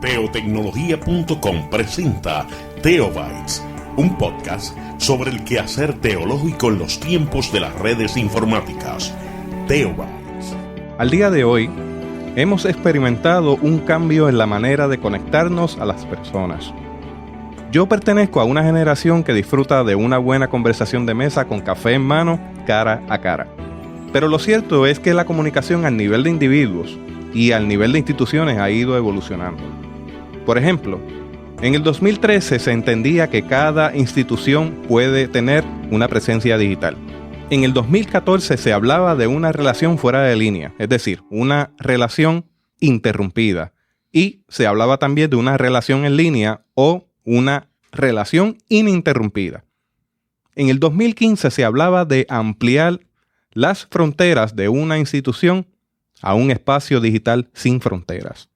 Teotecnología.com presenta Teobytes, un podcast sobre el quehacer teológico en los tiempos de las redes informáticas. Teobytes. Al día de hoy, hemos experimentado un cambio en la manera de conectarnos a las personas. Yo pertenezco a una generación que disfruta de una buena conversación de mesa con café en mano, cara a cara. Pero lo cierto es que la comunicación al nivel de individuos y al nivel de instituciones ha ido evolucionando. Por ejemplo, en el 2013 se entendía que cada institución puede tener una presencia digital. En el 2014 se hablaba de una relación fuera de línea, es decir, una relación interrumpida. Y se hablaba también de una relación en línea o una relación ininterrumpida. En el 2015 se hablaba de ampliar las fronteras de una institución a un espacio digital sin fronteras.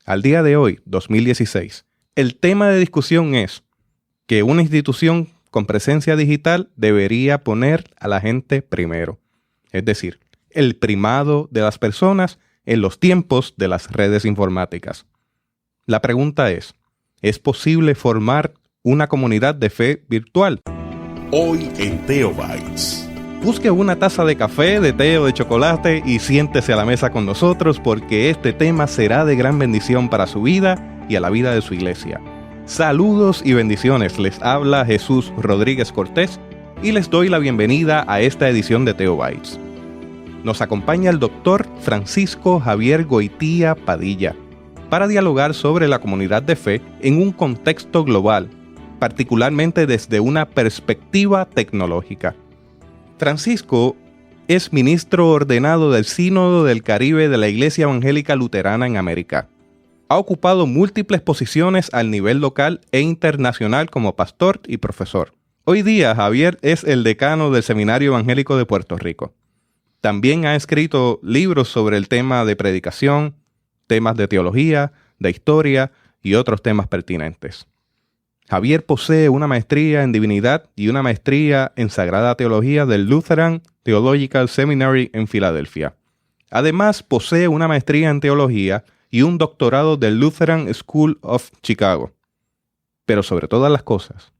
Al día de hoy, 2016, el tema de discusión es que una institución con presencia digital debería poner a la gente primero. Es decir, el primado de las personas en los tiempos de las redes informáticas. La pregunta ¿es posible formar una comunidad de fe virtual? Hoy en Teobytes. Busque una taza de café, de té o de chocolate y siéntese a la mesa con nosotros porque este tema será de gran bendición para su vida y a la vida de su iglesia. Saludos y bendiciones, les habla Jesús Rodríguez Cortés y les doy la bienvenida a esta edición de Teobytes. Nos acompaña el doctor Francisco Javier Goitía Padilla para dialogar sobre la comunidad de fe en un contexto global, particularmente desde una perspectiva tecnológica. Francisco es ministro ordenado del Sínodo del Caribe de la Iglesia Evangélica Luterana en América. Ha ocupado múltiples posiciones al nivel local e internacional como pastor y profesor. Hoy día, Javier es el decano del Seminario Evangélico de Puerto Rico. También ha escrito libros sobre el tema de predicación, temas de teología, de historia y otros temas pertinentes. Javier posee una maestría en divinidad y una maestría en sagrada teología del Lutheran Theological Seminary en Filadelfia. Además, posee una maestría en teología y un doctorado del Lutheran School of Chicago. Pero sobre todas las cosas,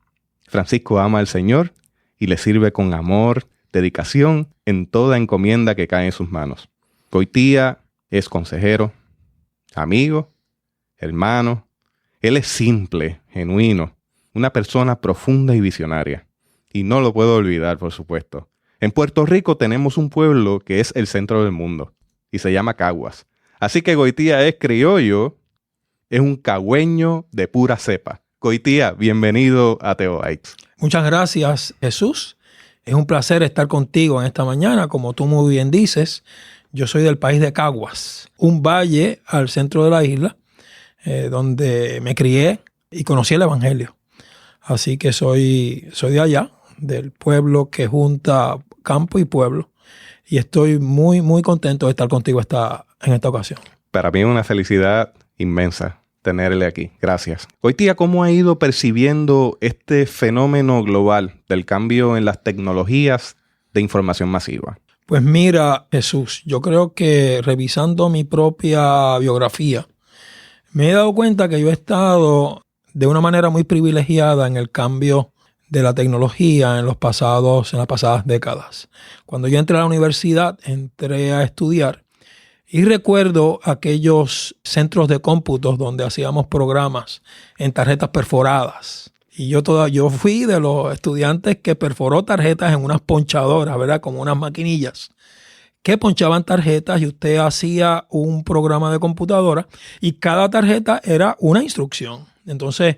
Francisco ama al Señor y le sirve con amor, dedicación en toda encomienda que cae en sus manos. Goitía es consejero, amigo, hermano. Él es simple, genuino, una persona profunda y visionaria. Y no lo puedo olvidar, por supuesto. En Puerto Rico tenemos un pueblo que es el centro del mundo y se llama Caguas. Así que Goitía es criollo, es un cagüeño de pura cepa. Goitía, bienvenido a Teobytes. Muchas gracias, Jesús. Es un placer estar contigo en esta mañana. Como tú muy bien dices, yo soy del país de Caguas, un valle al centro de la isla, donde me crié y conocí el Evangelio. Así que soy de allá, del pueblo que junta campo y pueblo. Y estoy muy, muy contento de estar contigo en esta ocasión. Para mí es una felicidad inmensa tenerle aquí. Gracias. Goitía, ¿cómo ha ido percibiendo este fenómeno global del cambio en las tecnologías de información masiva? Pues mira, Jesús, yo creo que revisando mi propia biografía, me he dado cuenta que yo he estado de una manera muy privilegiada en el cambio de la tecnología en las pasadas décadas. Cuando yo entré a la universidad, entré a estudiar y recuerdo aquellos centros de cómputos donde hacíamos programas en tarjetas perforadas. Y yo fui de los estudiantes que perforó tarjetas en unas ponchadoras, ¿verdad? Como unas maquinillas que ponchaban tarjetas y usted hacía un programa de computadora y cada tarjeta era una instrucción. Entonces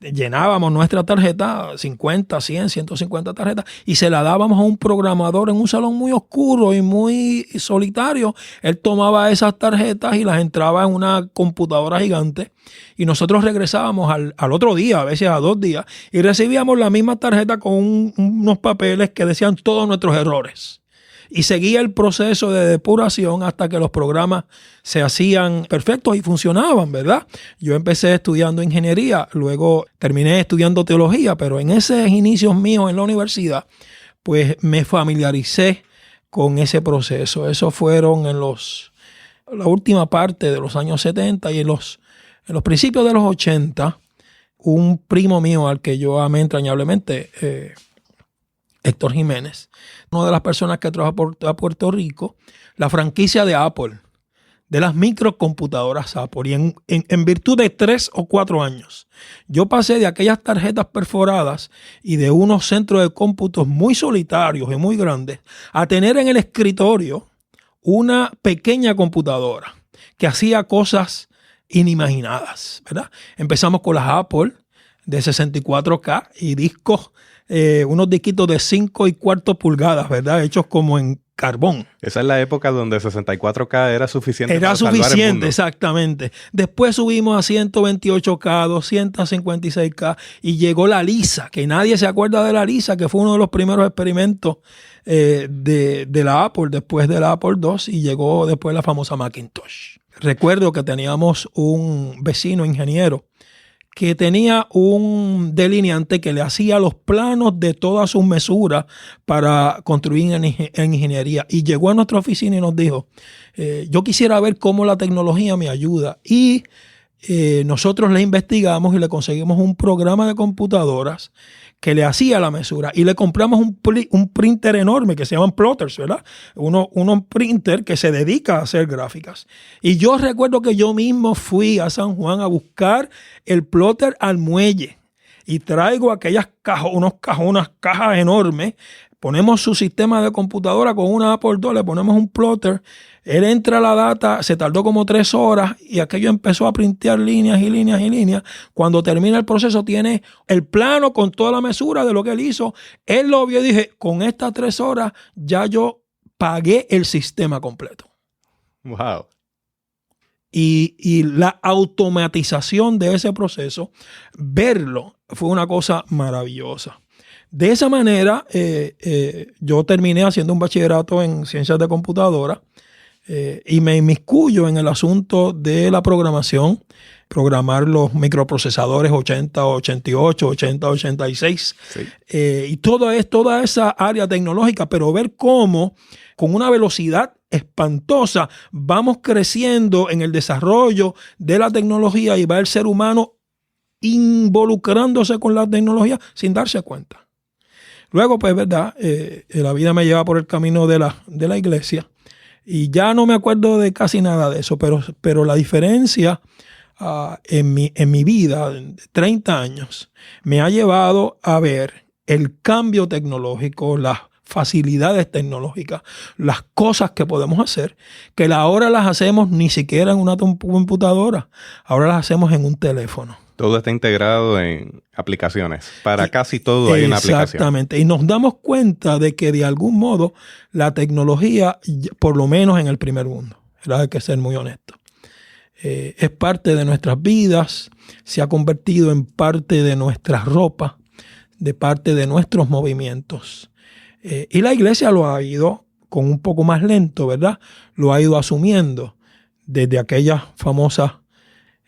llenábamos nuestra tarjeta, 50, 100, 150 tarjetas, y se la dábamos a un programador en un salón muy oscuro y muy solitario. Él tomaba esas tarjetas y las entraba en una computadora gigante y nosotros regresábamos al otro día, a veces a 2 días, y recibíamos la misma tarjeta con unos papeles que decían todos nuestros errores. Y seguía el proceso de depuración hasta que los programas se hacían perfectos y funcionaban, ¿verdad? Yo empecé estudiando ingeniería, luego terminé estudiando teología, pero en esos inicios míos en la universidad, pues me familiaricé con ese proceso. Eso fueron en la última parte de los años 70 y en los En los principios de los 80, un primo mío al que yo amé entrañablemente, Héctor Jiménez, una de las personas que trajo a Puerto Rico la franquicia de Apple, de las microcomputadoras Apple. Y en virtud de 3 o 4 años, yo pasé de aquellas tarjetas perforadas y de unos centros de cómputos muy solitarios y muy grandes a tener en el escritorio una pequeña computadora que hacía cosas inimaginadas, ¿verdad? Empezamos con las Apple de 64K y discos, unos disquitos de 5 1/4 pulgadas, ¿verdad? Hechos como en carbón. Esa es la época donde 64K era suficiente para salvar el mundo. Era suficiente, exactamente. Después subimos a 128K, 256K y llegó la Lisa, que nadie se acuerda de la Lisa, que fue uno de los primeros experimentos de la Apple, después de la Apple II, y llegó después la famosa Macintosh. Recuerdo que teníamos un vecino ingeniero que tenía un delineante que le hacía los planos de todas sus mesuras para construir en ingeniería. Y llegó a nuestra oficina y nos dijo, yo quisiera ver cómo la tecnología me ayuda. Y nosotros le investigamos y le conseguimos un programa de computadoras que le hacía la mesura. Y le compramos un printer enorme que se llaman plotters, ¿verdad? Uno printer que se dedica a hacer gráficas. Y yo recuerdo que yo mismo fui a San Juan a buscar el plotter al muelle. Y traigo aquellas unas cajas enormes. Ponemos su sistema de computadora con una Apple II, le ponemos un plotter. Él entra a la data, se tardó como 3 horas y aquello empezó a printear líneas y líneas y líneas. Cuando termina el proceso tiene el plano con toda la mesura de lo que él hizo. Él lo vio y dije, con estas 3 horas ya yo pagué el sistema completo. Wow. Y la automatización de ese proceso, verlo, fue una cosa maravillosa. De esa manera, yo terminé haciendo un bachillerato en ciencias de computadora y me inmiscuyo en el asunto de la programación, programar los microprocesadores 8088, 8086 y toda esa área tecnológica, pero ver cómo con una velocidad espantosa vamos creciendo en el desarrollo de la tecnología y va el ser humano involucrándose con la tecnología sin darse cuenta. Luego, pues, verdad, la vida me lleva por el camino de la iglesia y ya no me acuerdo de casi nada de eso, pero la diferencia en mi vida, de 30 años, me ha llevado a ver el cambio tecnológico, las facilidades tecnológicas, las cosas que podemos hacer, que ahora las hacemos ni siquiera en una computadora, ahora las hacemos en un teléfono. Todo está integrado en aplicaciones. Para casi todo hay una aplicación. Exactamente. Y nos damos cuenta de que de algún modo la tecnología, por lo menos en el primer mundo, hay que ser muy honesto, es parte de nuestras vidas, se ha convertido en parte de nuestra ropa, de parte de nuestros movimientos. Y la iglesia lo ha ido con un poco más lento, ¿verdad? Lo ha ido asumiendo desde aquellas famosas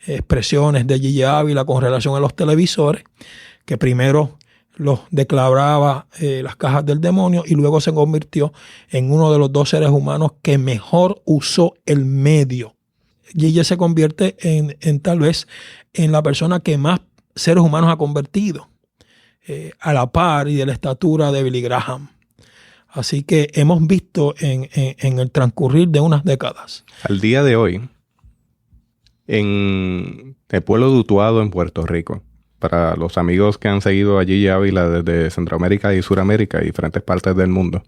expresiones de Gigi Ávila con relación a los televisores, que primero los declaraba las cajas del demonio y luego se convirtió en uno de los 2 seres humanos que mejor usó el medio. Gigi se convierte en tal vez en la persona que más seres humanos ha convertido, a la par y de la estatura de Billy Graham. Así que hemos visto en el transcurrir de unas décadas. Al día de hoy, en el pueblo de Utuado, en Puerto Rico, para los amigos que han seguido a Gigi Ávila desde Centroamérica y Suramérica y diferentes partes del mundo,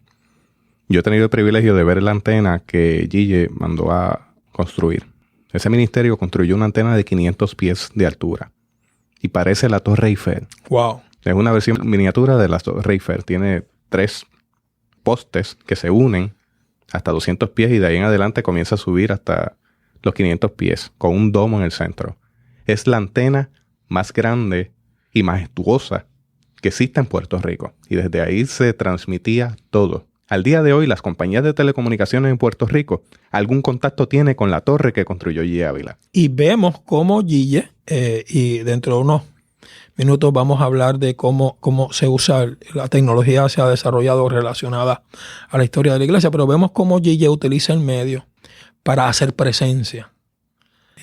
yo he tenido el privilegio de ver la antena que Gigi mandó a construir. Ese ministerio construyó una antena de 500 pies de altura y parece la Torre Eiffel. Wow. Es una versión miniatura de la Torre Eiffel. Tiene 3 postes que se unen hasta 200 pies y de ahí en adelante comienza a subir hasta los 500 pies con un domo en el centro. Es la antena más grande y majestuosa que existe en Puerto Rico y desde ahí se transmitía todo. Al día de hoy, las compañías de telecomunicaciones en Puerto Rico algún contacto tiene con la torre que construyó Gigi Ávila. Y vemos cómo Gigi, y dentro de unos minutos vamos a hablar de cómo se usa, la tecnología se ha desarrollado relacionada a la historia de la iglesia, pero vemos cómo Gigi utiliza el medio para hacer presencia.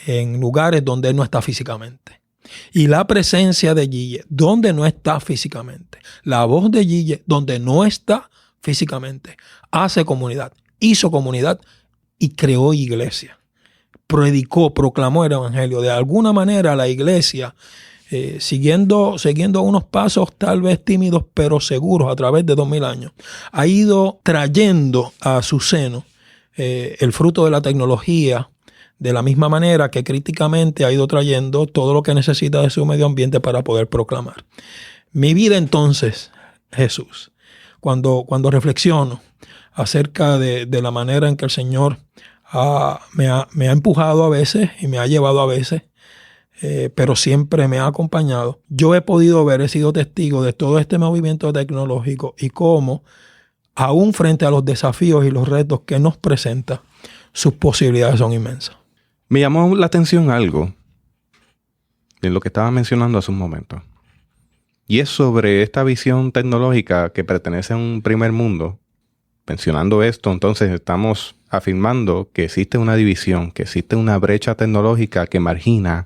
en lugares donde Él no está físicamente. Y la presencia de Guille, donde no está físicamente. La voz de Guille, donde no está físicamente. Hace comunidad, hizo comunidad y creó iglesia. Predicó, proclamó el evangelio. De alguna manera la iglesia, siguiendo unos pasos tal vez tímidos pero seguros a través de 2000 años, ha ido trayendo a su seno el fruto de la tecnología, de la misma manera que críticamente ha ido trayendo todo lo que necesita de su medio ambiente para poder proclamar. Mi vida entonces, Jesús, cuando reflexiono acerca de la manera en que el Señor me ha empujado a veces y me ha llevado a veces, pero siempre me ha acompañado, yo he podido ver, he sido testigo de todo este movimiento tecnológico y cómo, aún frente a los desafíos y los retos que nos presenta, sus posibilidades son inmensas. Me llamó la atención algo de lo que estaba mencionando hace un momento. Y es sobre esta visión tecnológica que pertenece a un primer mundo. Mencionando esto, entonces estamos afirmando que existe una división, que existe una brecha tecnológica que margina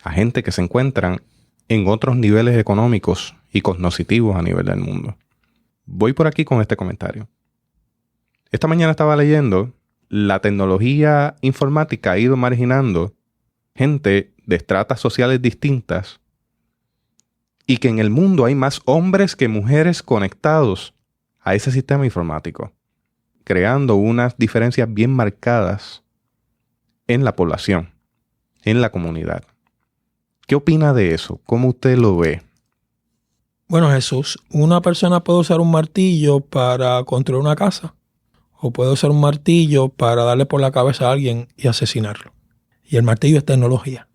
a gente que se encuentran en otros niveles económicos y cognitivos a nivel del mundo. Voy por aquí con este comentario. Esta mañana estaba leyendo, la tecnología informática ha ido marginando gente de estratas sociales distintas y que en el mundo hay más hombres que mujeres conectados a ese sistema informático, creando unas diferencias bien marcadas en la población, en la comunidad. ¿Qué opina de eso? ¿Cómo usted lo ve? Bueno, Jesús, una persona puede usar un martillo para construir una casa o puede usar un martillo para darle por la cabeza a alguien y asesinarlo. Y el martillo es tecnología.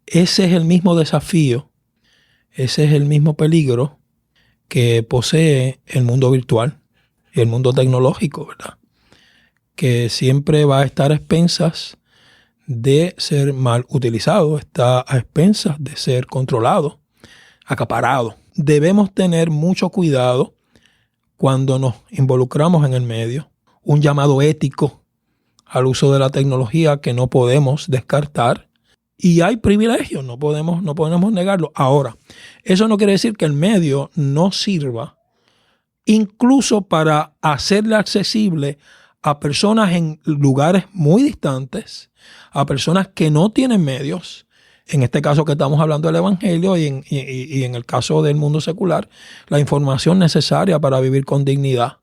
Ese es el mismo desafío, ese es el mismo peligro que posee el mundo virtual y el mundo tecnológico, ¿verdad? Que siempre va a estar a expensas de ser mal utilizado, está a expensas de ser controlado, acaparado. Debemos tener mucho cuidado cuando nos involucramos en el medio, un llamado ético al uso de la tecnología que no podemos descartar. Y hay privilegios, no podemos negarlo. Ahora, eso no quiere decir que el medio no sirva incluso para hacerle accesible a personas en lugares muy distantes, a personas que no tienen medios, en este caso que estamos hablando del evangelio y en el caso del mundo secular, la información necesaria para vivir con dignidad.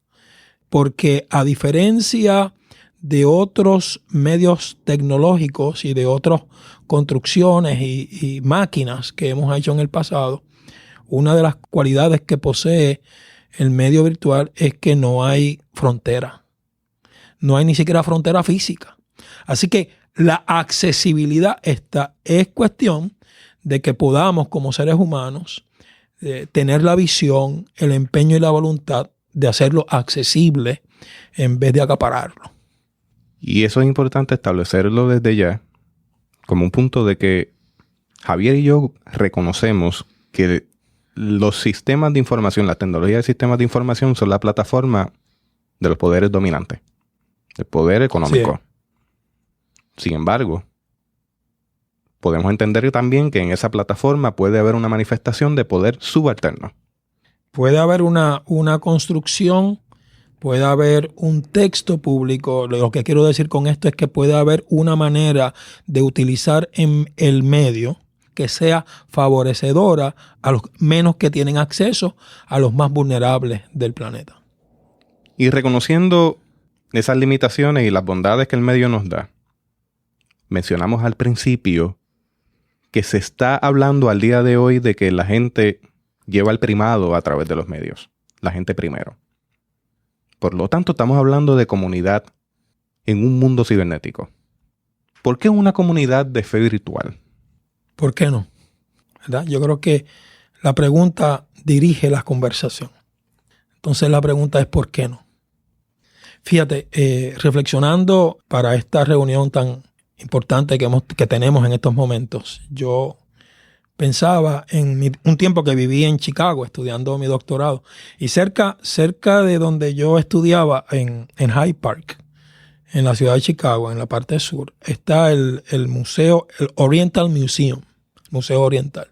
Porque a diferencia de otros medios tecnológicos y de otras construcciones y máquinas que hemos hecho en el pasado, una de las cualidades que posee el medio virtual es que no hay frontera. No hay ni siquiera frontera física. Así que la accesibilidad es cuestión de que podamos como seres humanos tener la visión, el empeño y la voluntad de hacerlo accesible en vez de acapararlo. Y eso es importante establecerlo desde ya como un punto de que Javier y yo reconocemos que los sistemas de información, la tecnología de sistemas de información son la plataforma de los poderes dominantes, el poder económico. Sí. Sin embargo, podemos entender también que en esa plataforma puede haber una manifestación de poder subalterno. Puede haber una construcción, puede haber un texto público. Lo que quiero decir con esto es que puede haber una manera de utilizar en el medio que sea favorecedora a los menos que tienen acceso a los más vulnerables del planeta. Y reconociendo esas limitaciones y las bondades que el medio nos da, mencionamos al principio que se está hablando al día de hoy de que la gente lleva el primado a través de los medios. La gente primero. Por lo tanto, estamos hablando de comunidad en un mundo cibernético. ¿Por qué una comunidad de fe virtual? ¿Por qué no? ¿Verdad? Yo creo que la pregunta dirige la conversación. Entonces la pregunta es ¿por qué no? Fíjate, reflexionando para esta reunión tan importante que tenemos en estos momentos, yo pensaba en un tiempo que viví en Chicago estudiando mi doctorado y cerca de donde yo estudiaba en Hyde Park, en la ciudad de Chicago, en la parte sur, está el museo, el Oriental Museum, Museo Oriental,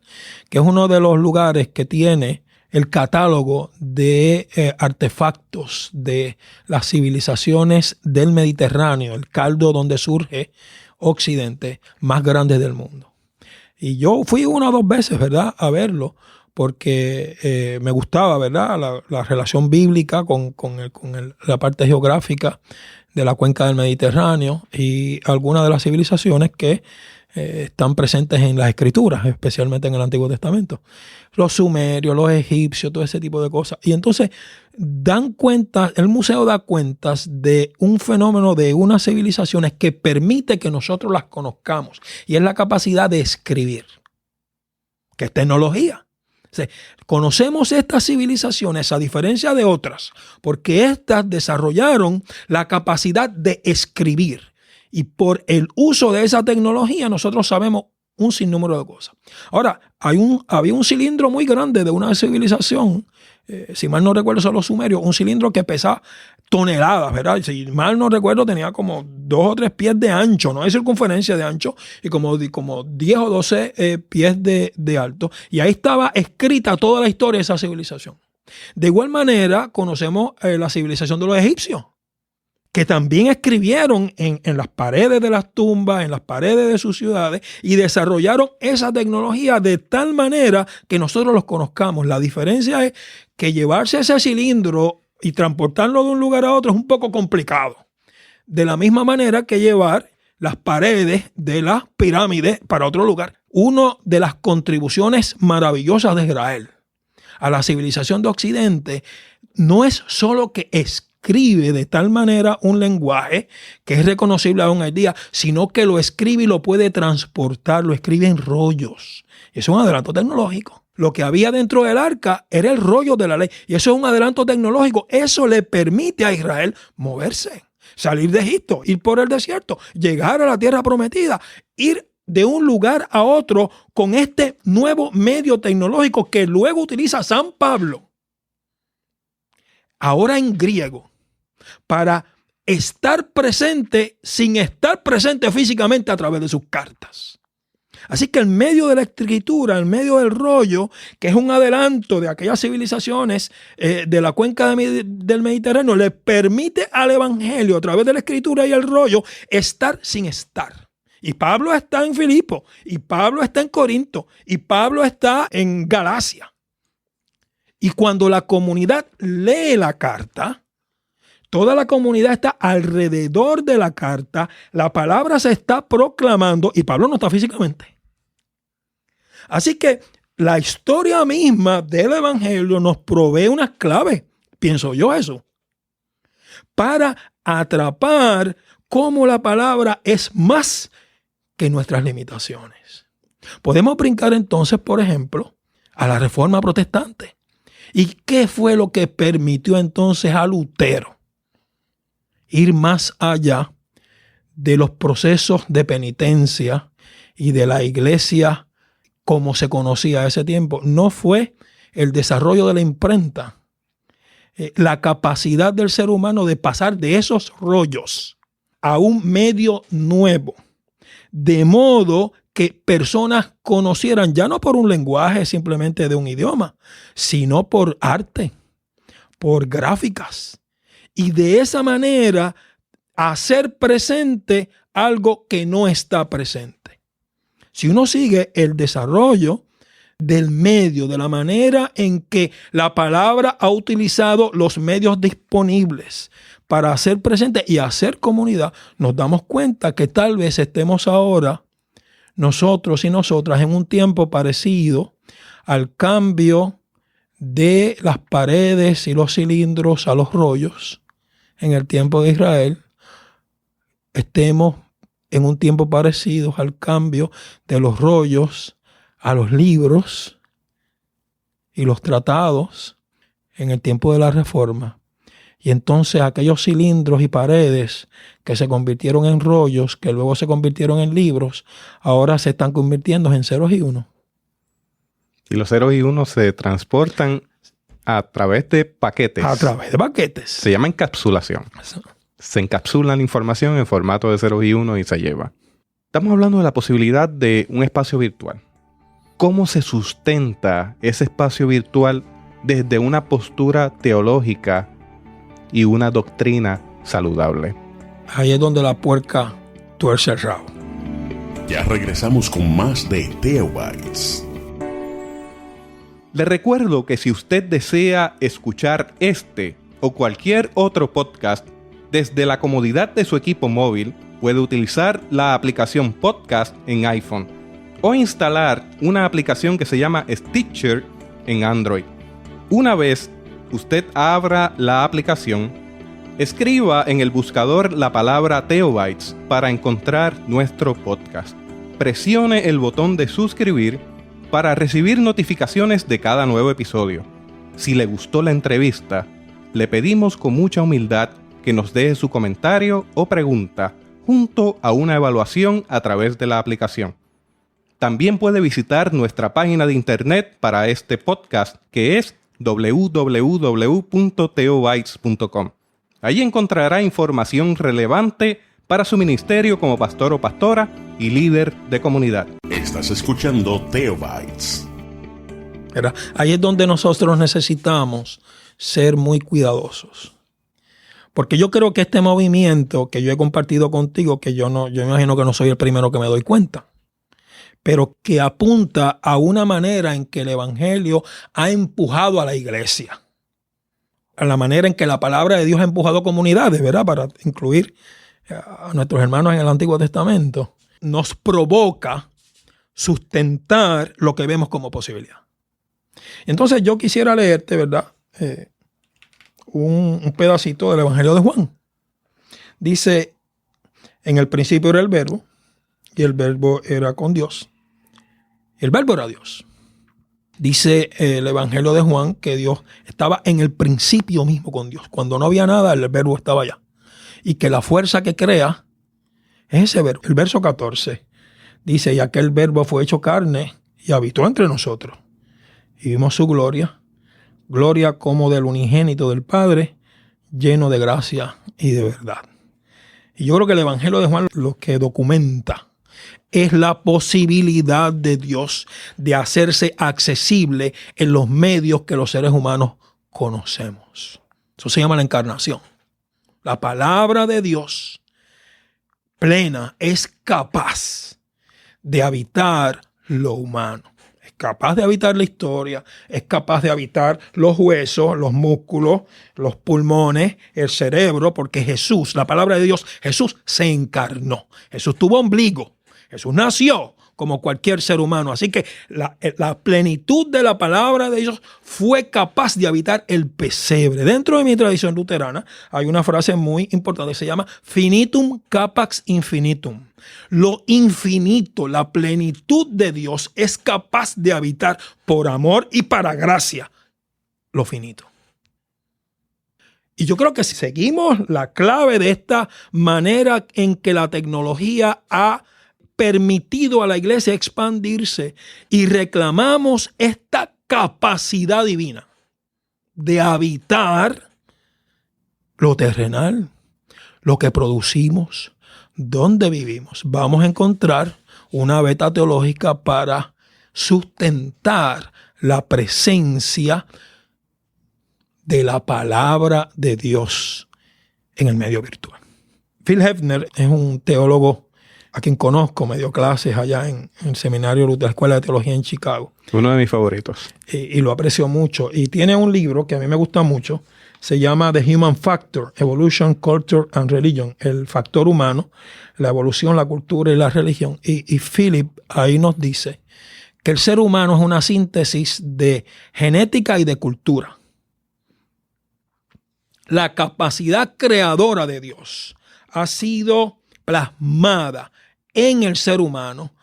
que es uno de los lugares que tiene el catálogo de artefactos de las civilizaciones del Mediterráneo, el caldo donde surge Occidente, más grande del mundo. Y yo fui 1 o 2 veces, ¿verdad?, a verlo, porque me gustaba, ¿verdad?, la relación bíblica con la parte geográfica de la cuenca del Mediterráneo y algunas de las civilizaciones que están presentes en las escrituras, especialmente en el Antiguo Testamento. Los sumerios, los egipcios, todo ese tipo de cosas. Y entonces dan cuenta, el museo da cuentas de un fenómeno de unas civilizaciones que permite que nosotros las conozcamos. Y es la capacidad de escribir, que es tecnología. O sea, conocemos estas civilizaciones a diferencia de otras, porque éstas desarrollaron la capacidad de escribir. Y por el uso de esa tecnología nosotros sabemos un sinnúmero de cosas. Ahora, había un cilindro muy grande de una civilización, si mal no recuerdo son los sumerios, un cilindro que pesaba toneladas, ¿verdad? Si mal no recuerdo tenía como 2 o 3 pies de ancho, no hay circunferencia de ancho, y como 10 o 12 pies de alto. Y ahí estaba escrita toda la historia de esa civilización. De igual manera conocemos la civilización de los egipcios, que también escribieron en las paredes de las tumbas, en las paredes de sus ciudades, y desarrollaron esa tecnología de tal manera que nosotros los conozcamos. La diferencia es que llevarse ese cilindro y transportarlo de un lugar a otro es un poco complicado. De la misma manera que llevar las paredes de las pirámides para otro lugar. Una de las contribuciones maravillosas de Israel a la civilización de Occidente no es solo que escribe de tal manera un lenguaje que es reconocible aún hoy día, sino que lo escribe y lo puede transportar, lo escribe en rollos. Eso es un adelanto tecnológico. Lo que había dentro del arca era el rollo de la ley. Y eso es un adelanto tecnológico. Eso le permite a Israel moverse, salir de Egipto, ir por el desierto, llegar a la tierra prometida, ir de un lugar a otro con este nuevo medio tecnológico que luego utiliza San Pablo, ahora en griego, para estar presente sin estar presente físicamente a través de sus cartas. Así que en medio de la escritura, en medio del rollo, que es un adelanto de aquellas civilizaciones de la cuenca del Mediterráneo, le permite al evangelio, a través de la escritura y el rollo, estar sin estar. Y Pablo está en Filipo, y Pablo está en Corinto, y Pablo está en Galacia. Y cuando la comunidad lee la carta, toda la comunidad está alrededor de la carta, la palabra se está proclamando y Pablo no está físicamente. Así que la historia misma del evangelio nos provee unas claves, pienso yo eso, para atrapar cómo la palabra es más que nuestras limitaciones. Podemos brincar entonces, por ejemplo, a la Reforma Protestante. ¿Y qué fue lo que permitió entonces a Lutero ir más allá de los procesos de penitencia y de la iglesia como se conocía a ese tiempo? No fue el desarrollo de la imprenta, la capacidad del ser humano de pasar de esos rollos a un medio nuevo, de modo que personas conocieran ya no por un lenguaje simplemente de un idioma, sino por arte, por gráficas, y de esa manera hacer presente algo que no está presente. Si uno sigue el desarrollo del medio, de la manera en que la palabra ha utilizado los medios disponibles para hacer presente y hacer comunidad, nos damos cuenta que tal vez estemos ahora nosotros y nosotras en un tiempo parecido al cambio de las paredes y los cilindros a los rollos en el tiempo de Israel. Estemos en un tiempo parecido al cambio de los rollos a los libros y los tratados en el tiempo de la Reforma. Y entonces aquellos cilindros y paredes que se convirtieron en rollos, que luego se convirtieron en libros, ahora se están convirtiendo en ceros y unos. Y los ceros y unos se transportan a través de paquetes. A través de paquetes. Se llama encapsulación. Se encapsula la información en formato de 0 y 1 y se lleva. Estamos hablando de la posibilidad de un espacio virtual. ¿Cómo se sustenta ese espacio virtual desde una postura teológica y una doctrina saludable? Ahí es donde la puerca tuerce el rabo. Ya regresamos con más de Teobytes. Le recuerdo que si usted desea escuchar este o cualquier otro podcast desde la comodidad de su equipo móvil, puede utilizar la aplicación Podcast en iPhone o instalar una aplicación que se llama Stitcher en Android. Una vez usted abra la aplicación, escriba en el buscador la palabra Teobytes para encontrar nuestro podcast. Presione el botón de suscribir para recibir notificaciones de cada nuevo episodio. Si le gustó la entrevista, le pedimos con mucha humildad que nos deje su comentario o pregunta junto a una evaluación a través de la aplicación. También puede visitar nuestra página de internet para este podcast, que es www.teobytes.com. Allí encontrará información relevante para su ministerio como pastor o pastora y líder de comunidad. Estás escuchando Teobytes. Ahí es donde nosotros necesitamos ser muy cuidadosos. Porque yo creo que este movimiento que yo he compartido contigo, que yo imagino que no soy el primero que me doy cuenta, pero que apunta a una manera en que el evangelio ha empujado a la iglesia, a la manera en que la palabra de Dios ha empujado comunidades, ¿verdad? Para incluir a nuestros hermanos en el Antiguo Testamento, nos provoca sustentar lo que vemos como posibilidad. Entonces yo quisiera leerte, ¿verdad? Un pedacito del Evangelio de Juan. Dice, en el principio era el verbo, y el verbo era con Dios, y el verbo era Dios. Dice el Evangelio de Juan que Dios estaba en el principio mismo con Dios. Cuando no había nada, el verbo estaba allá. Y que la fuerza que crea es ese verbo. El verso 14 dice, y aquel verbo fue hecho carne y habitó entre nosotros. Y vimos su gloria, gloria como del unigénito del Padre, lleno de gracia y de verdad. Y yo creo que el Evangelio de Juan lo que documenta es la posibilidad de Dios de hacerse accesible en los medios que los seres humanos conocemos. Eso se llama la encarnación. La palabra de Dios plena es capaz de habitar lo humano. Es capaz de habitar la historia, es capaz de habitar los huesos, los músculos, los pulmones, el cerebro, porque Jesús, la palabra de Dios, Jesús se encarnó. Jesús tuvo ombligo. Jesús nació como cualquier ser humano. Así que la plenitud de la palabra de Dios fue capaz de habitar el pesebre. Dentro de mi tradición luterana hay una frase muy importante que se llama finitum capax infinitum. Lo infinito, la plenitud de Dios es capaz de habitar por amor y para gracia lo finito. Y yo creo que si seguimos la clave de esta manera en que la tecnología ha permitido a la iglesia expandirse y reclamamos esta capacidad divina de habitar lo terrenal, lo que producimos, donde vivimos, vamos a encontrar una beta teológica para sustentar la presencia de la palabra de Dios en el medio virtual. Phil Hefner es un teólogo a quien conozco, me dio clases allá en el seminario de la Escuela de Teología en Chicago. Uno de mis favoritos. Y lo aprecio mucho. Y tiene un libro que a mí me gusta mucho, se llama The Human Factor, Evolution, Culture and Religion, el factor humano, la evolución, la cultura y la religión. Y Philip ahí nos dice que el ser humano es una síntesis de genética y de cultura. La capacidad creadora de Dios ha sido plasmada en el ser humano,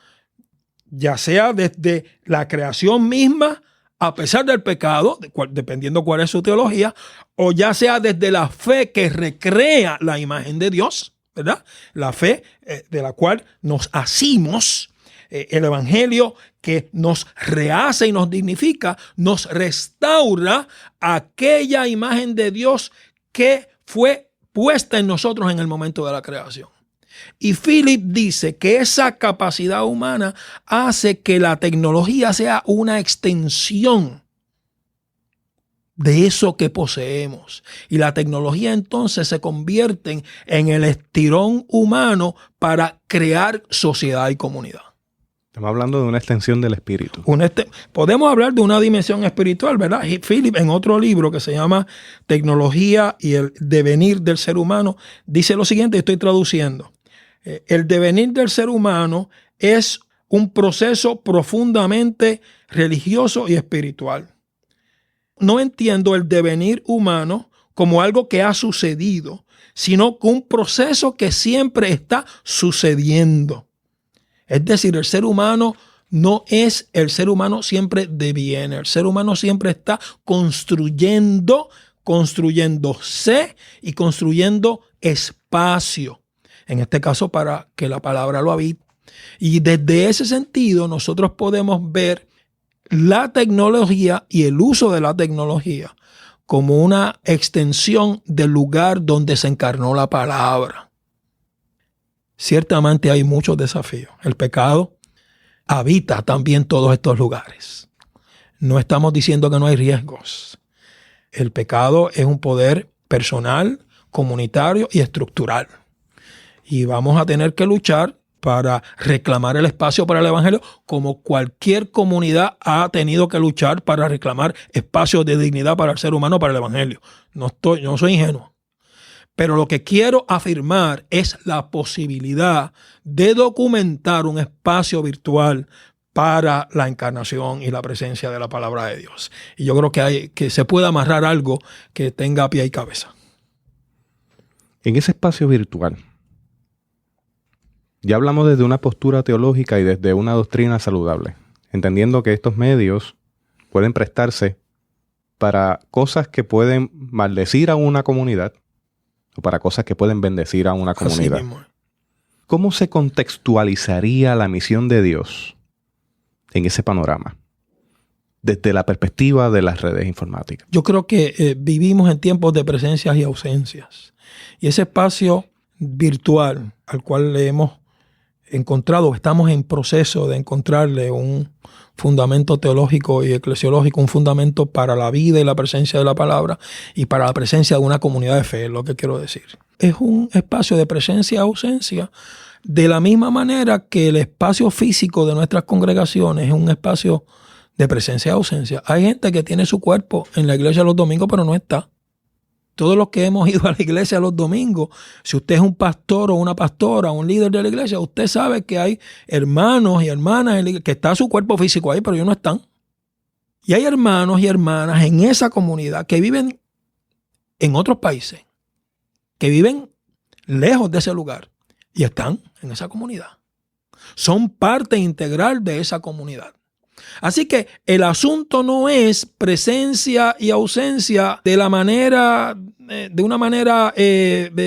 ya sea desde la creación misma, a pesar del pecado, dependiendo cuál es su teología, o ya sea desde la fe que recrea la imagen de Dios, ¿verdad? La fe de la cual nos asimos, el evangelio que nos rehace y nos dignifica, nos restaura aquella imagen de Dios que fue puesta en nosotros en el momento de la creación. Y Philip dice que esa capacidad humana hace que la tecnología sea una extensión de eso que poseemos. Y la tecnología entonces se convierte en el estirón humano para crear sociedad y comunidad. Estamos hablando de una extensión del espíritu. Podemos hablar de una dimensión espiritual, ¿verdad? Y Philip, en otro libro que se llama Tecnología y el devenir del ser humano, dice lo siguiente, estoy traduciendo. El devenir del ser humano es un proceso profundamente religioso y espiritual. No entiendo el devenir humano como algo que ha sucedido, sino como un proceso que siempre está sucediendo. Es decir, el ser humano no es el ser humano siempre de bien. El ser humano siempre está construyéndose y construyendo espacio. En este caso, para que la palabra lo habite. Y desde ese sentido, nosotros podemos ver la tecnología y el uso de la tecnología como una extensión del lugar donde se encarnó la palabra. Ciertamente hay muchos desafíos. El pecado habita también todos estos lugares. No estamos diciendo que no hay riesgos. El pecado es un poder personal, comunitario y estructural. Y vamos a tener que luchar para reclamar el espacio para el evangelio, como cualquier comunidad ha tenido que luchar para reclamar espacios de dignidad para el ser humano, para el evangelio. No soy ingenuo. Pero lo que quiero afirmar es la posibilidad de documentar un espacio virtual para la encarnación y la presencia de la palabra de Dios. Y yo creo que se puede amarrar algo que tenga pie y cabeza. En ese espacio virtual, ya hablamos desde una postura teológica y desde una doctrina saludable, entendiendo que estos medios pueden prestarse para cosas que pueden maldecir a una comunidad o para cosas que pueden bendecir a una comunidad. Así mismo. ¿Cómo se contextualizaría la misión de Dios en ese panorama desde la perspectiva de las redes informáticas? Yo creo que vivimos en tiempos de presencias y ausencias. Y ese espacio virtual al cual le hemos encontrado, estamos en proceso de encontrarle un fundamento teológico y eclesiológico, un fundamento para la vida y la presencia de la palabra y para la presencia de una comunidad de fe, es lo que quiero decir. Es un espacio de presencia y ausencia, de la misma manera que el espacio físico de nuestras congregaciones es un espacio de presencia y ausencia. Hay gente que tiene su cuerpo en la iglesia los domingos, pero no está. Todos los que hemos ido a la iglesia los domingos, si usted es un pastor o una pastora, un líder de la iglesia, usted sabe que hay hermanos y hermanas que está su cuerpo físico ahí, pero ellos no están. Y hay hermanos y hermanas en esa comunidad que viven en otros países, que viven lejos de ese lugar y están en esa comunidad. Son parte integral de esa comunidad. Así que el asunto no es presencia y ausencia de una manera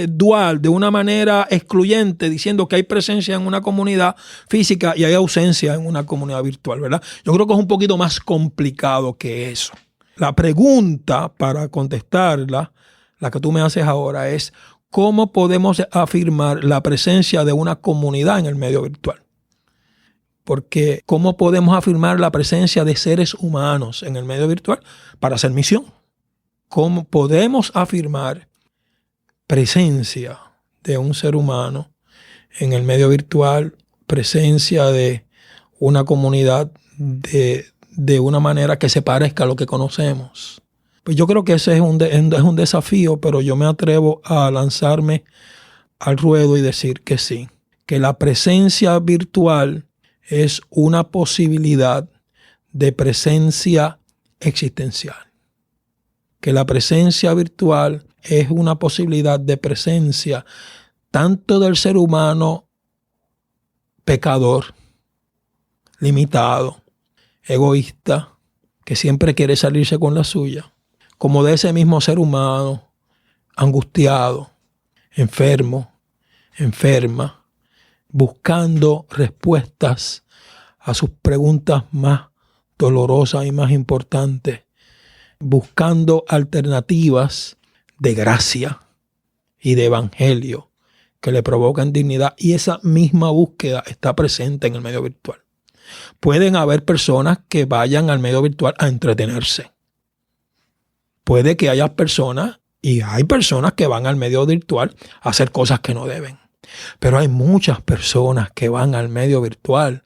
dual, de una manera excluyente, diciendo que hay presencia en una comunidad física y hay ausencia en una comunidad virtual, ¿verdad? Yo creo que es un poquito más complicado que eso. La pregunta para contestarla, la que tú me haces ahora, es ¿cómo podemos afirmar la presencia de una comunidad en el medio virtual? Porque ¿cómo podemos afirmar la presencia de seres humanos en el medio virtual para hacer misión? ¿Cómo podemos afirmar presencia de un ser humano en el medio virtual, presencia de una comunidad de una manera que se parezca a lo que conocemos? Pues yo creo que ese es un desafío, pero yo me atrevo a lanzarme al ruedo y decir que sí, que la presencia virtual es una posibilidad de presencia existencial. Que la presencia virtual es una posibilidad de presencia tanto del ser humano pecador, limitado, egoísta, que siempre quiere salirse con la suya, como de ese mismo ser humano angustiado, enfermo, enferma, buscando respuestas a sus preguntas más dolorosas y más importantes, buscando alternativas de gracia y de evangelio que le provocan dignidad, y esa misma búsqueda está presente en el medio virtual. Pueden haber personas que vayan al medio virtual a entretenerse. Puede que haya personas, y hay personas que van al medio virtual a hacer cosas que no deben. Pero hay muchas personas que van al medio virtual,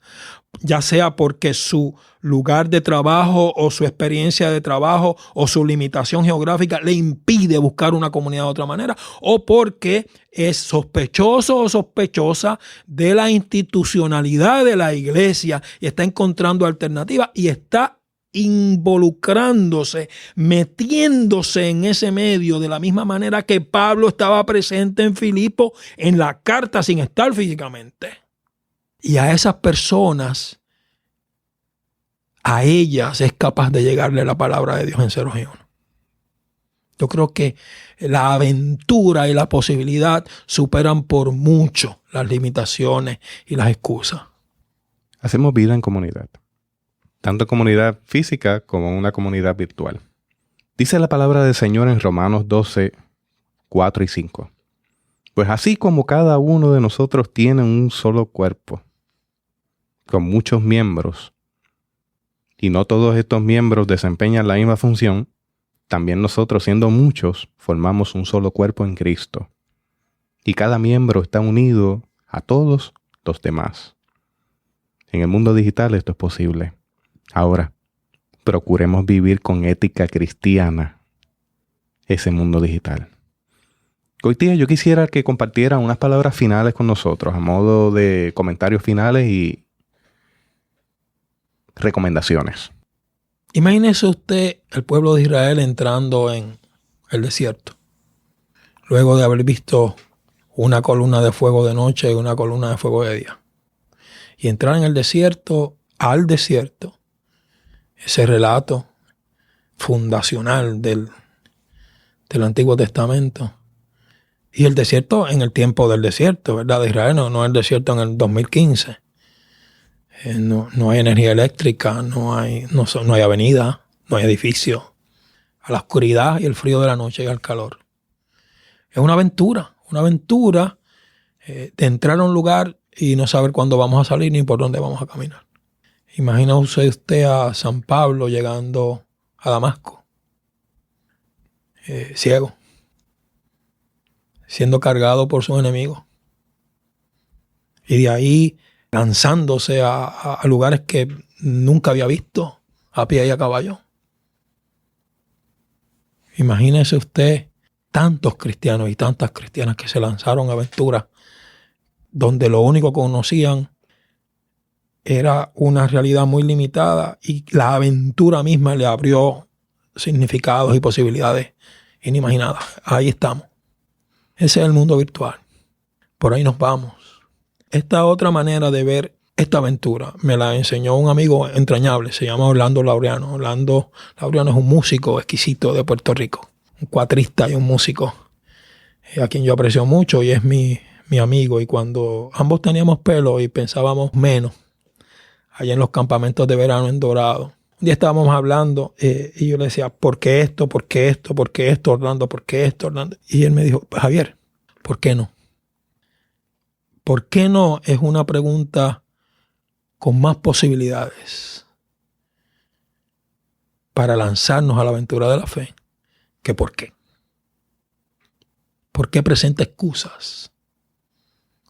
ya sea porque su lugar de trabajo o su experiencia de trabajo o su limitación geográfica le impide buscar una comunidad de otra manera, o porque es sospechoso o sospechosa de la institucionalidad de la iglesia y está encontrando alternativas y está involucrándose, metiéndose en ese medio de la misma manera que Pablo estaba presente en Filipo en la carta sin estar físicamente. Y a esas personas, a ellas es capaz de llegarle la palabra de Dios en 0 y 1. Yo creo que la aventura y la posibilidad superan por mucho las limitaciones y las excusas. Hacemos vida en comunidad, tanto comunidad física como una comunidad virtual. Dice la palabra del Señor en Romanos 12, 4 y 5. Pues así como cada uno de nosotros tiene un solo cuerpo, con muchos miembros, y no todos estos miembros desempeñan la misma función, también nosotros, siendo muchos, formamos un solo cuerpo en Cristo. Y cada miembro está unido a todos los demás. En el mundo digital esto es posible. Ahora, procuremos vivir con ética cristiana ese mundo digital. Hoy día yo quisiera que compartieran unas palabras finales con nosotros, a modo de comentarios finales y recomendaciones. Imagínese usted el pueblo de Israel entrando en el desierto, luego de haber visto una columna de fuego de noche y una columna de fuego de día. Y entrar en el desierto, al desierto, ese relato fundacional del Antiguo Testamento. Y el desierto en el tiempo del desierto, ¿verdad? De Israel, no el desierto en el 2015. No hay energía eléctrica, no hay avenida, no hay edificio. A la oscuridad y el frío de la noche y al calor. Es una aventura de entrar a un lugar y no saber cuándo vamos a salir ni por dónde vamos a caminar. Imagina usted a San Pablo llegando a Damasco, ciego, siendo cargado por sus enemigos. Y de ahí lanzándose a lugares que nunca había visto, a pie y a caballo. Imagínese usted tantos cristianos y tantas cristianas que se lanzaron a aventuras donde lo único que conocían era una realidad muy limitada y la aventura misma le abrió significados y posibilidades inimaginadas. Ahí estamos. Ese es el mundo virtual. Por ahí nos vamos. Esta otra manera de ver esta aventura me la enseñó un amigo entrañable, se llama Orlando Laureano. Orlando Laureano es un músico exquisito de Puerto Rico, un cuatrista y un músico a quien yo aprecio mucho y es mi amigo. Y cuando ambos teníamos pelo y pensábamos menos, allá en los campamentos de verano en Dorado, un día estábamos hablando y yo le decía, ¿por qué esto? ¿Por qué esto? ¿Por qué esto, Orlando? ¿Por qué esto, Orlando? Y él me dijo, Javier, ¿por qué no? ¿Por qué no? Es una pregunta con más posibilidades para lanzarnos a la aventura de la fe que ¿por qué? ¿Por qué presenta excusas?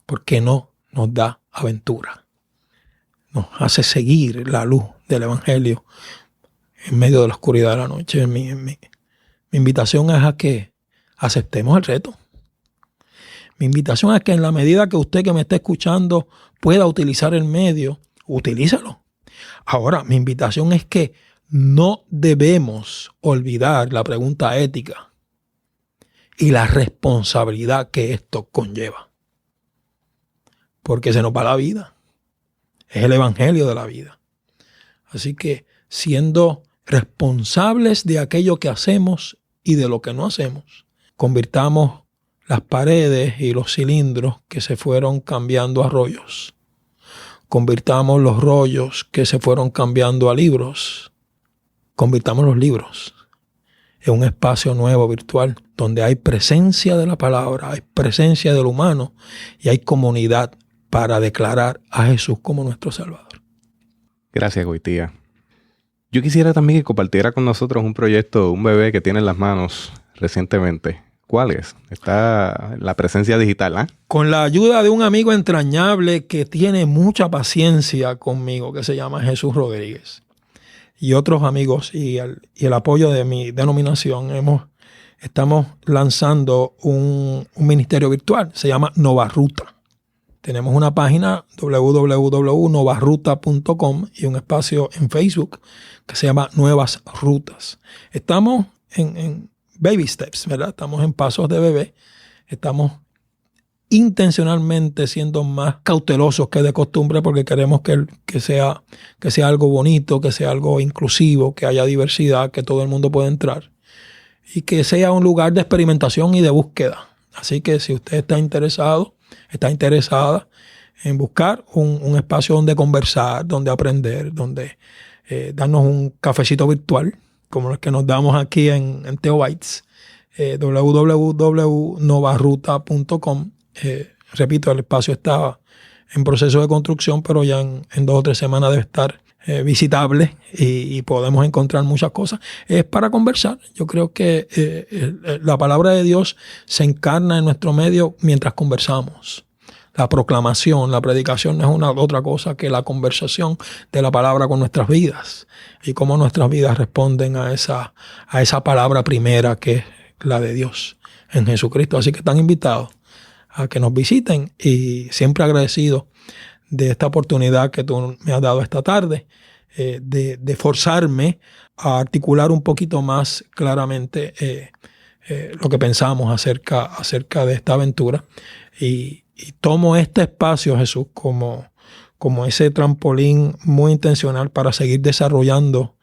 ¿Por qué no nos da aventura? Nos hace seguir la luz del Evangelio en medio de la oscuridad de la noche. Mi invitación es a que aceptemos el reto. Mi invitación es que en la medida que usted que me está escuchando pueda utilizar el medio, utilízalo. Ahora, mi invitación es que no debemos olvidar la pregunta ética y la responsabilidad que esto conlleva. Porque se nos va la vida. Es el evangelio de la vida. Así que siendo responsables de aquello que hacemos y de lo que no hacemos, convirtamos las paredes y los cilindros que se fueron cambiando a rollos. Convirtamos los rollos que se fueron cambiando a libros. Convirtamos los libros en un espacio nuevo virtual donde hay presencia de la palabra, hay presencia del humano y hay comunidad para declarar a Jesús como nuestro Salvador. Gracias, Goitía. Yo quisiera también que compartiera con nosotros un proyecto, un bebé que tiene en las manos recientemente. ¿Cuál es? Está la presencia digital, ¿ah? Con la ayuda de un amigo entrañable que tiene mucha paciencia conmigo, que se llama Jesús Rodríguez, y otros amigos y el apoyo de mi denominación, estamos lanzando un ministerio virtual. Se llama Nova Ruta. Tenemos una página www.novarruta.com y un espacio en Facebook que se llama Nuevas Rutas. Estamos en baby steps, ¿verdad? Estamos en pasos de bebé. Estamos intencionalmente siendo más cautelosos que de costumbre porque queremos que sea algo bonito, que sea algo inclusivo, que haya diversidad, que todo el mundo pueda entrar y que sea un lugar de experimentación y de búsqueda. Así que si usted está interesado, está interesada en buscar un espacio donde conversar, donde aprender, donde darnos un cafecito virtual, como el que nos damos aquí en Teobytes, www.novarruta.com. Repito, el espacio está en proceso de construcción, pero ya en 2 o 3 semanas debe estar visitable y podemos encontrar muchas cosas. Es para conversar. Yo creo que la palabra de Dios se encarna en nuestro medio mientras conversamos. La proclamación, la predicación no es otra cosa que la conversación de la palabra con nuestras vidas y cómo nuestras vidas responden a esa palabra primera que es la de Dios en Jesucristo. Así que están invitados a que nos visiten y siempre agradecido de esta oportunidad que tú me has dado esta tarde de forzarme a articular un poquito más claramente lo que pensamos acerca de esta aventura y tomo este espacio, Jesús, como ese trampolín muy intencional para seguir desarrollando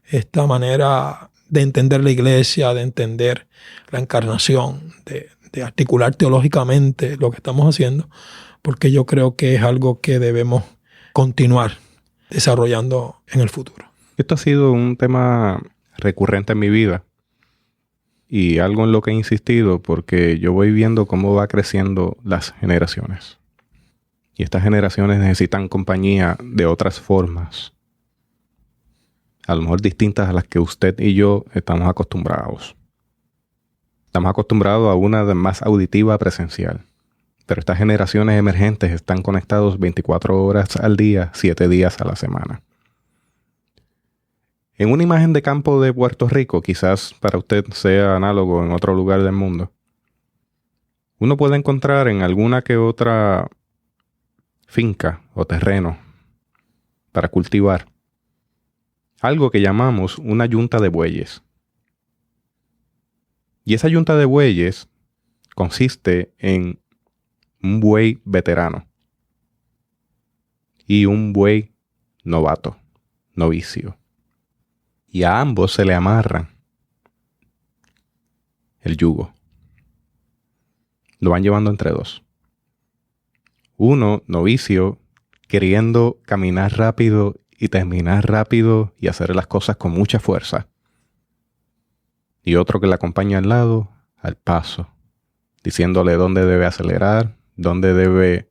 esta manera de entender la iglesia, de entender la encarnación, de articular teológicamente lo que estamos haciendo, porque yo creo que es algo que debemos continuar desarrollando en el futuro. Esto ha sido un tema recurrente en mi vida y algo en lo que he insistido porque yo voy viendo cómo va creciendo las generaciones. Y estas generaciones necesitan compañía de otras formas, a lo mejor distintas a las que usted y yo estamos acostumbrados. Estamos acostumbrados a una más auditiva presencial. Pero estas generaciones emergentes están conectados 24 horas al día, 7 días a la semana. En una imagen de campo de Puerto Rico, quizás para usted sea análogo en otro lugar del mundo, uno puede encontrar en alguna que otra finca o terreno para cultivar algo que llamamos una yunta de bueyes. Y esa yunta de bueyes consiste en un buey veterano y un buey novato, novicio. Y a ambos se le amarran el yugo. Lo van llevando entre dos. Uno, novicio, queriendo caminar rápido y terminar rápido y hacer las cosas con mucha fuerza. Y otro que le acompaña al lado, al paso, diciéndole dónde debe acelerar, dónde debe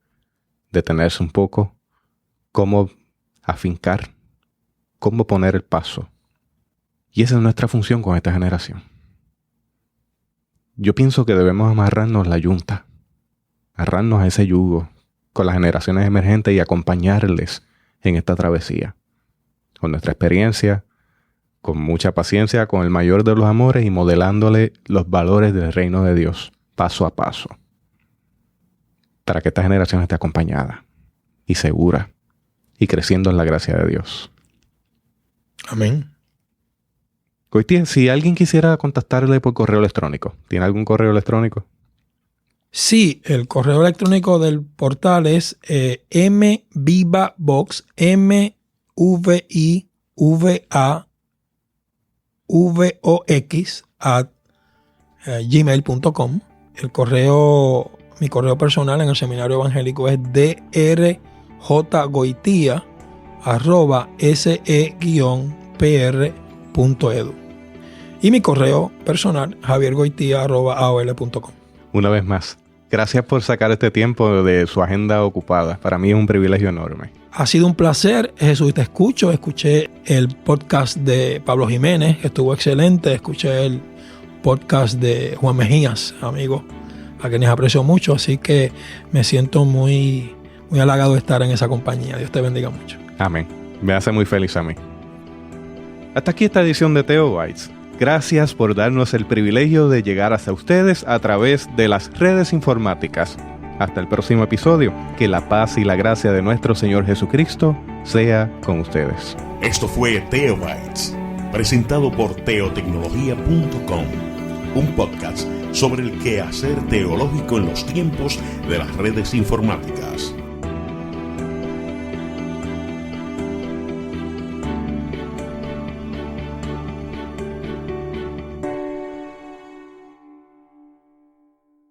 detenerse un poco, cómo afincar, cómo poner el paso. Y esa es nuestra función con esta generación. Yo pienso que debemos amarrarnos la yunta, amarrarnos a ese yugo con las generaciones emergentes y acompañarles en esta travesía. Con nuestra experiencia, con mucha paciencia, con el mayor de los amores y modelándole los valores del reino de Dios, paso a paso. Para que esta generación esté acompañada y segura y creciendo en la gracia de Dios. Amén. Goitía, si alguien quisiera contactarle por correo electrónico, ¿tiene algún correo electrónico? Sí, el correo electrónico del portal es mvivabox, mvivavox @gmail.com. Mi correo personal en el seminario evangélico es drjgoitia@se-pr.edu. y mi correo personal, javiergoitia@aol.com. Una vez más, gracias por sacar este tiempo de su agenda ocupada. Para mí es un privilegio enorme. Ha sido un placer, Jesús, te escucho. Escuché el podcast de Pablo Jiménez, que estuvo excelente. Escuché el podcast de Juan Mejías, amigo, a quienes aprecio mucho. Así que me siento muy halagado de estar en esa compañía. Dios te bendiga mucho. Amén. Me hace muy feliz a mí. Hasta aquí esta edición de Teobytes. Gracias por darnos el privilegio de llegar hasta ustedes a través de las redes informáticas. Hasta el próximo episodio. Que la paz y la gracia de nuestro Señor Jesucristo sea con ustedes. Esto fue Teobytes, presentado por teotecnología.com, un podcast sobre el quehacer teológico en los tiempos de las redes informáticas.